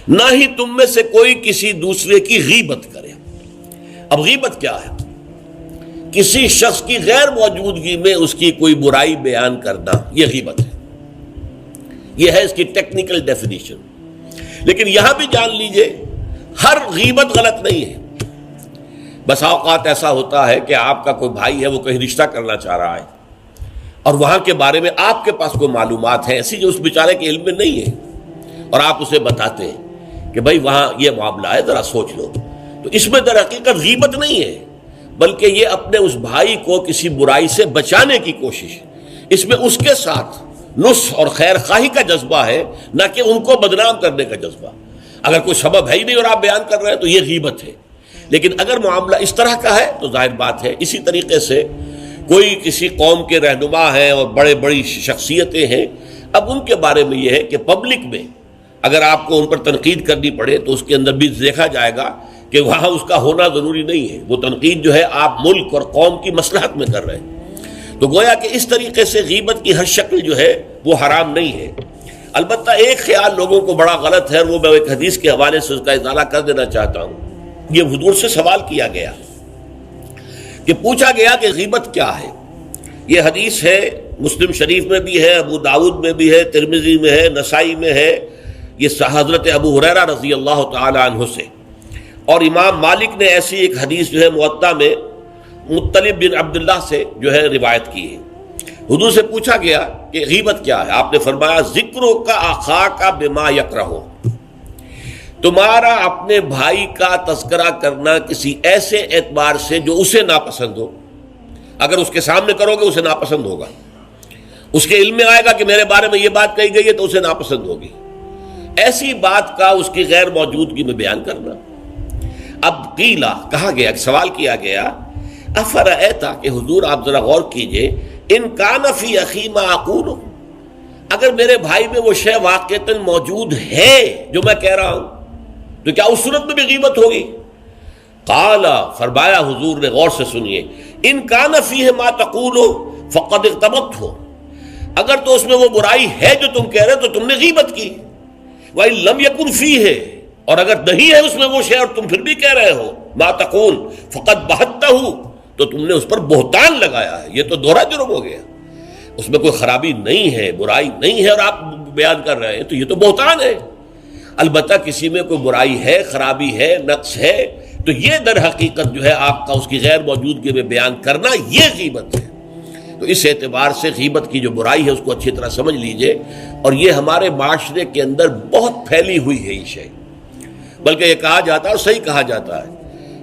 نہ ہی تم میں سے کوئی کسی دوسرے کی غیبت کرے۔ اب غیبت کیا ہے؟ کسی شخص کی غیر موجودگی میں اس کی کوئی برائی بیان کرنا، یہ غیبت ہے۔ یہ ہے اس کی ٹیکنیکل ڈیفینیشن۔ لیکن یہاں بھی جان لیجئے ہر غیبت غلط نہیں ہے۔ بس اوقات ایسا ہوتا ہے کہ آپ کا کوئی بھائی ہے، وہ کہیں رشتہ کرنا چاہ رہا ہے اور وہاں کے بارے میں آپ کے پاس کوئی معلومات ہیں ایسی جو اس بیچارے کے علم میں نہیں ہے، اور آپ اسے بتاتے ہیں کہ بھائی وہاں یہ معاملہ ہے، ذرا سوچ لو، تو اس میں در حقیقت غیبت نہیں ہے، بلکہ یہ اپنے اس بھائی کو کسی برائی سے بچانے کی کوشش، اس میں اس کے ساتھ نصح اور خیر خواہی کا جذبہ ہے، نہ کہ ان کو بدنام کرنے کا جذبہ۔ اگر کوئی سبب ہے ہی نہیں اور آپ بیان کر رہے ہیں تو یہ غیبت ہے۔ لیکن اگر معاملہ اس طرح کا ہے تو ظاہر بات ہے اسی طریقے سے کوئی کسی قوم کے رہنما ہیں اور بڑی شخصیتیں ہیں، اب ان کے بارے میں یہ ہے کہ پبلک میں اگر آپ کو ان پر تنقید کرنی پڑے تو اس کے اندر بھی دیکھا جائے گا کہ وہاں اس کا ہونا ضروری نہیں ہے، وہ تنقید جو ہے آپ ملک اور قوم کی مصلحت میں کر رہے ہیں۔ تو گویا کہ اس طریقے سے غیبت کی ہر شکل جو ہے وہ حرام نہیں ہے۔ البتہ ایک خیال لوگوں کو بڑا غلط ہے، اور وہ میں ایک حدیث کے حوالے سے اس کا ازالہ کر دینا چاہتا ہوں۔ یہ حضور سے سوال کیا گیا کہ پوچھا گیا کہ غیبت کیا ہے۔ یہ حدیث ہے، مسلم شریف میں بھی ہے، ابو داؤد میں بھی ہے، ترمذی میں ہے، نسائی میں ہے، یہ حضرت ابو ہریرہ رضی اللہ تعالی عنہ سے۔ اور امام مالک نے ایسی ایک حدیث جو ہے موطا میں مطلب بن عبداللہ سے جو ہے روایت کی ہے۔ حضور سے پوچھا گیا کہ غیبت کیا ہے، آپ نے فرمایا ذکرو کا اخاک بما یکرہ، تمہارا اپنے بھائی کا تذکرہ کرنا کسی ایسے اعتبار سے جو اسے ناپسند ہو۔ اگر اس کے سامنے کرو گے اسے ناپسند ہوگا، اس کے علم میں آئے گا کہ میرے بارے میں یہ بات کہی گئی ہے تو اسے ناپسند ہوگی۔ ایسی بات کا اس کی غیر موجودگی میں بیان کرنا۔ اب قیلا کہا گیا، سوال کیا گیا، افرأیتا کہ حضور آپ ذرا غور کیجئے، ان کان فی اخی ما اقول، اگر میرے بھائی میں وہ شے واقعتاً موجود ہے جو میں کہہ رہا ہوں تو کیا اس صورت میں بھی غیبت ہوگی؟ قال، فرمایا حضور نے، غور سے سنیے، ان کان فیہ ما تقول فقد اغتبت ہو، اگر تو اس میں وہ برائی ہے جو تم کہہ رہے تو تم نے غیبت کی، وَإِن لَمْ يَكُنْ فِيهِ، اور اگر نہیں ہے اس میں وہ شے اور تم پھر بھی کہہ رہے ہو ما تقول فقد بہتہ، تو تم نے اس پر بہتان لگایا ہے، یہ تو دوہرا جرم ہو گیا۔ اس میں کوئی خرابی نہیں ہے، برائی نہیں ہے اور آپ بیان کر رہے ہیں تو یہ تو بہتان ہے۔ البتہ کسی میں کوئی برائی ہے، خرابی ہے، نقص ہے تو یہ در حقیقت جو ہے آپ کا اس کی غیر موجودگی میں بیان کرنا یہ غیبت ہے۔ تو اس اعتبار سے غیبت کی جو برائی ہے اس کو اچھی طرح سمجھ لیجئے، اور یہ ہمارے معاشرے کے اندر بہت پھیلی ہوئی ہے یہ شے۔ بلکہ یہ کہا جاتا ہے اور صحیح کہا جاتا ہے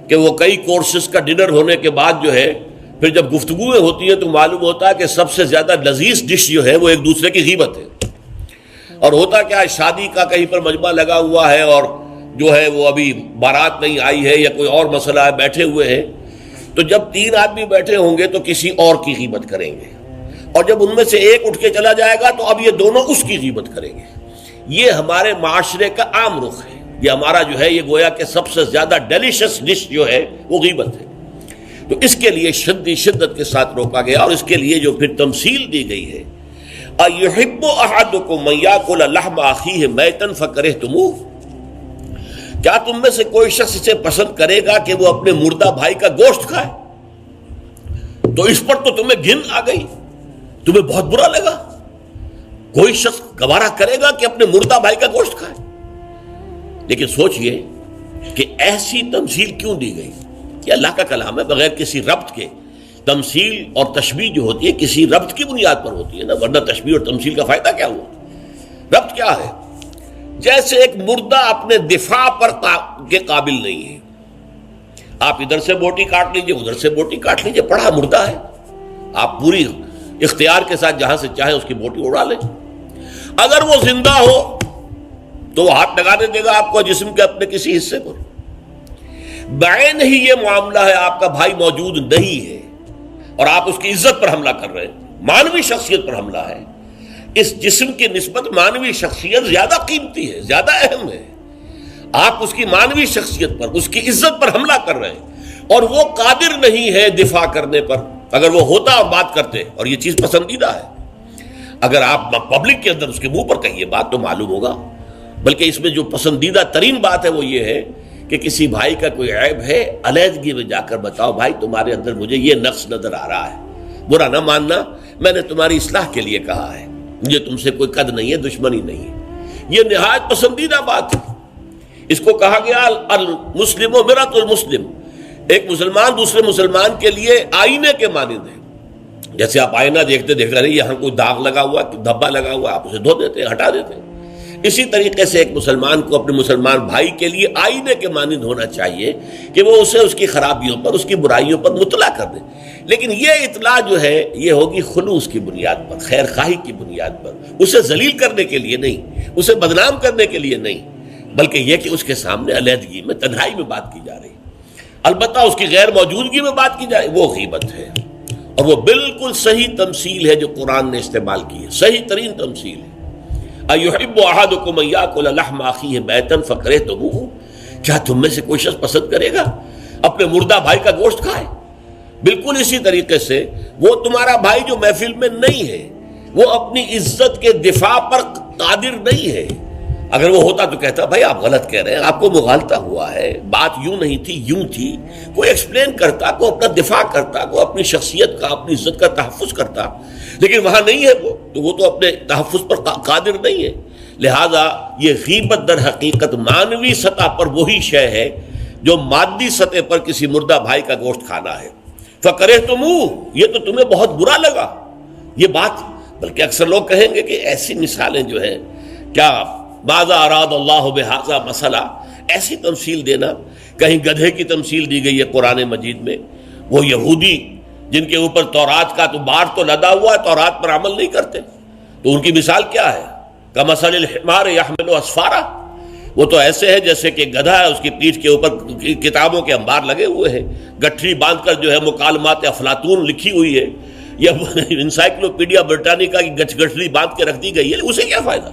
کہ وہ کئی کورسز کا ڈنر ہونے کے بعد جو ہے پھر جب گفتگویں ہوتی ہیں تو معلوم ہوتا ہے کہ سب سے زیادہ لذیذ ڈش جو ہے وہ ایک دوسرے کی غیبت ہے۔ اور ہوتا کیا ہے، شادی کا کہیں پر مجمع لگا ہوا ہے اور جو ہے وہ ابھی بارات نہیں آئی ہے یا کوئی اور مسئلہ ہے، بیٹھے ہوئے ہیں، تو جب 3 آدمی بیٹھے ہوں گے تو کسی اور کی غیبت کریں گے، اور جب ان میں سے ایک اٹھ کے چلا جائے گا تو اب یہ دونوں اس کی غیبت کریں گے۔ یہ ہمارے معاشرے کا عام رخ ہے، یہ ہمارا جو ہے یہ گویا کہ سب سے زیادہ ڈیلیشس ڈش جو ہے وہ غیبت ہے۔ تو اس کے لیے شدت کے ساتھ روکا گیا، اور اس کے لیے جو پھر تمثیل دی گئی ہے، اَيُحِبُّ أَحَدُكُم مَّن يَأْكُلَ لَحْمَ أَخِيهِ مَيْتًا فَكَرِهْتُمُوهُ، کیا تم میں سے کوئی شخص اسے پسند کرے گا کہ وہ اپنے مردہ بھائی کا گوشت کھائے؟ تو اس پر تو تمہیں گھن آ گئی، تمہیں بہت برا لگا۔ کوئی شخص گوارا کرے گا کہ اپنے مردہ بھائی کا گوشت کھائے؟ لیکن سوچئے کہ ایسی تمثیل کیوں دی گئی؟ یہ اللہ کا کلام ہے، بغیر کسی ربط کے تمثیل اور تشبیہ جو ہوتی ہے کسی ربط کی بنیاد پر ہوتی ہے نا، ورنہ تشبیہ اور تمثیل کا فائدہ کیا ہوا؟ ربط کیا ہے؟ جیسے ایک مردہ اپنے دفاع پر کے قابل نہیں ہے، آپ ادھر سے بوٹی کاٹ لیجئے، ادھر سے بوٹی کاٹ لیجئے، پڑا مردہ ہے، آپ پوری اختیار کے ساتھ جہاں سے چاہیں اس کی بوٹی اڑا لیں۔ اگر وہ زندہ ہو تو وہ ہاتھ لگانے دے گا آپ کو جسم کے اپنے کسی حصے پر۔ بعین ہی یہ معاملہ ہے، آپ کا بھائی موجود نہیں ہے اور آپ اس کی عزت پر حملہ کر رہے ہیں، مانوی شخصیت پر حملہ ہے۔ اس جسم کی نسبت مانوی شخصیت زیادہ قیمتی ہے، زیادہ اہم ہے۔ آپ اس کی مانوی شخصیت پر، اس کی عزت پر حملہ کر رہے ہیں، اور وہ قادر نہیں ہے دفاع کرنے پر۔ اگر وہ ہوتا اور بات کرتے، اور یہ چیز پسندیدہ ہے، اگر آپ پبلک کے اندر اس کے منہ پر کہیے بات تو معلوم ہوگا بلکہ اس میں جو پسندیدہ ترین بات ہے وہ یہ ہے کہ کسی بھائی کا کوئی عیب ہے، علیحدگی میں جا کر بتاؤ، بھائی تمہارے اندر مجھے یہ نقص نظر آ رہا ہے، برا نہ ماننا، میں نے تمہاری اصلاح کے لیے کہا ہے، مجھے تم سے کوئی قد نہیں ہے، دشمنی نہیں ہے۔ یہ نہایت پسندیدہ بات ہے۔ اس کو کہا گیا المسلم مرآۃ المسلم، ایک مسلمان دوسرے مسلمان کے لیے آئینے کے مانند ہے۔ جیسے آپ آئینہ دیکھتے دیکھتے رہے یہاں کوئی داغ لگا ہوا، دھبا لگا ہوا، آپ اسے دھو دیتے ہیں، ہٹا دیتے ہیں۔ اسی طریقے سے ایک مسلمان کو اپنے مسلمان بھائی کے لیے آئینے کے مانند ہونا چاہیے کہ وہ اسے اس کی خرابیوں پر، اس کی برائیوں پر مطلع کر دے، لیکن یہ اطلاع جو ہے یہ ہوگی خلوص کی بنیاد پر، خیر خواہی کی بنیاد پر، اسے ذلیل کرنے کے لیے نہیں، اسے بدنام کرنے کے لیے نہیں، بلکہ یہ کہ اس کے سامنے علیحدگی میں، تنہائی میں بات کی جا رہی ہے۔ البتہ اس کی غیر موجودگی میں بات کی جائے وہ غیبت ہے، اور وہ بالکل صحیح تمثیل ہے جو قرآن نے استعمال کی ہے، صحیح ترین تمثیل ہے۔ اَيُحِبُّ أَحَدُكُمْ أَن يَأْكُلَ لَحْمَ أَخِيهِ مَيْتًا فَكَرِهْتُمُوهُ، کیا تم میں سے کوئی شخص پسند کرے گا اپنے مردہ بھائی کا گوشت کھائے؟ بالکل اسی طریقے سے وہ تمہارا بھائی جو محفل میں نہیں ہے، وہ اپنی عزت کے دفاع پر قادر نہیں ہے۔ اگر وہ ہوتا تو کہتا بھائی آپ غلط کہہ رہے ہیں، آپ کو مغالطہ ہوا ہے، بات یوں نہیں تھی یوں تھی، کوئی ایکسپلین کرتا، کوئی اپنا دفاع کرتا، کوئی اپنی شخصیت کا، اپنی عزت کا تحفظ کرتا، لیکن وہاں نہیں ہے وہ تو اپنے تحفظ پر قادر نہیں ہے۔ لہذا یہ غیبت در حقیقت مانوی سطح پر وہی شے ہے جو مادی سطح پر کسی مردہ بھائی کا گوشت کھانا ہے۔ فَكَرِهْتُمُوهُ، یہ تو تمہیں بہت برا لگا یہ بات۔ بلکہ اکثر لوگ کہیں گے کہ ایسی مثالیں جو ہیں، کیا ماذا اراد اللہ بہذا مسئلہ، ایسی تمثیل دینا، کہیں گدھے کی تمثیل دی گئی ہے قرآن مجید میں، وہ یہودی جن کے اوپر تورات کا تو بار تو لدا ہوا ہے، تورات پر عمل نہیں کرتے، تو ان کی مثال کیا ہے؟ کمثل الحمار یحمل اسفارا، وہ تو ایسے ہے جیسے کہ گدھا ہے، اس کی پیٹھ کے اوپر کتابوں کے انبار لگے ہوئے ہیں، گٹھری باندھ کر جو ہے مکالمات افلاطون لکھی ہوئی ہے، یا انسائکلوپیڈیا برٹانیکا کی گٹھری باندھ کے رکھ دی گئی ہے، اسے کیا فائدہ؟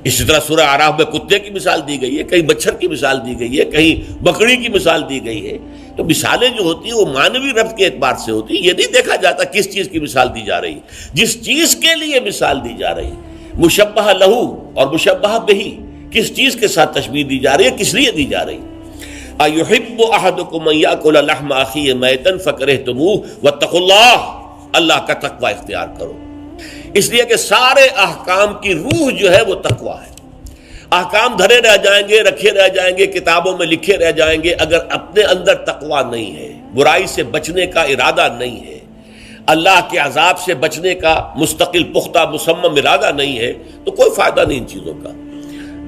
اسی طرح سورہ اعراف میں کتے کی مثال دی گئی ہے، کہیں مچھر کی مثال دی گئی ہے، کہیں بکری کی مثال دی گئی ہے۔ تو مثالیں جو ہوتی ہیں وہ مانوی ربط کے اعتبار سے ہوتی ہیں، یہ نہیں دیکھا جاتا کس چیز کی مثال دی جا رہی ہے، جس چیز کے لیے مثال دی جا رہی ہے، مشبہ لہو اور مشبہ بہی، کس چیز کے ساتھ تشبیہ دی جا رہی ہے، کس لیے دی جا رہی ہے۔ اَيُحِبُّ أَحَدُكُمْ أَن يَأْكُلَ لَحْمَ أَخِيهِ مَيْتًا فَكَرِهْتُمُوهُ وَاتَّقُوا اللَّهَ، اللہ کا تقوی اختیار کرو، اس لیے کہ سارے احکام کی روح جو ہے وہ تقوی ہے۔ احکام دھرے رہ جائیں گے، رکھے رہ جائیں گے، کتابوں میں لکھے رہ جائیں گے، اگر اپنے اندر تقوی نہیں ہے، برائی سے بچنے کا ارادہ نہیں ہے، اللہ کے عذاب سے بچنے کا مستقل پختہ مصمم ارادہ نہیں ہے، تو کوئی فائدہ نہیں ان چیزوں کا،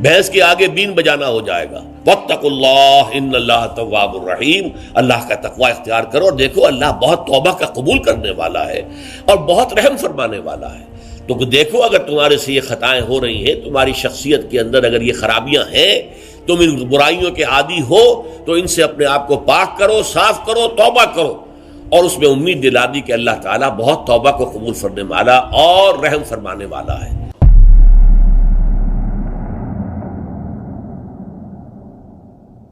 بھینس کے آگے بین بجانا ہو جائے گا۔ واتقوا اللہ ان اللہ تواب الرحیم، اللہ کا تقوی اختیار کرو، اور دیکھو اللہ بہت توبہ کا قبول کرنے والا ہے اور بہت رحم فرمانے والا ہے۔ تو دیکھو اگر تمہارے سے یہ خطائیں ہو رہی ہیں، تمہاری شخصیت کے اندر اگر یہ خرابیاں ہیں، تم ان برائیوں کے عادی ہو، تو ان سے اپنے آپ کو پاک کرو، صاف کرو، توبہ کرو، اور اس میں امید دلا دی کہ اللہ تعالیٰ بہت توبہ کو قبول فرمانے والا اور رحم فرمانے والا ہے۔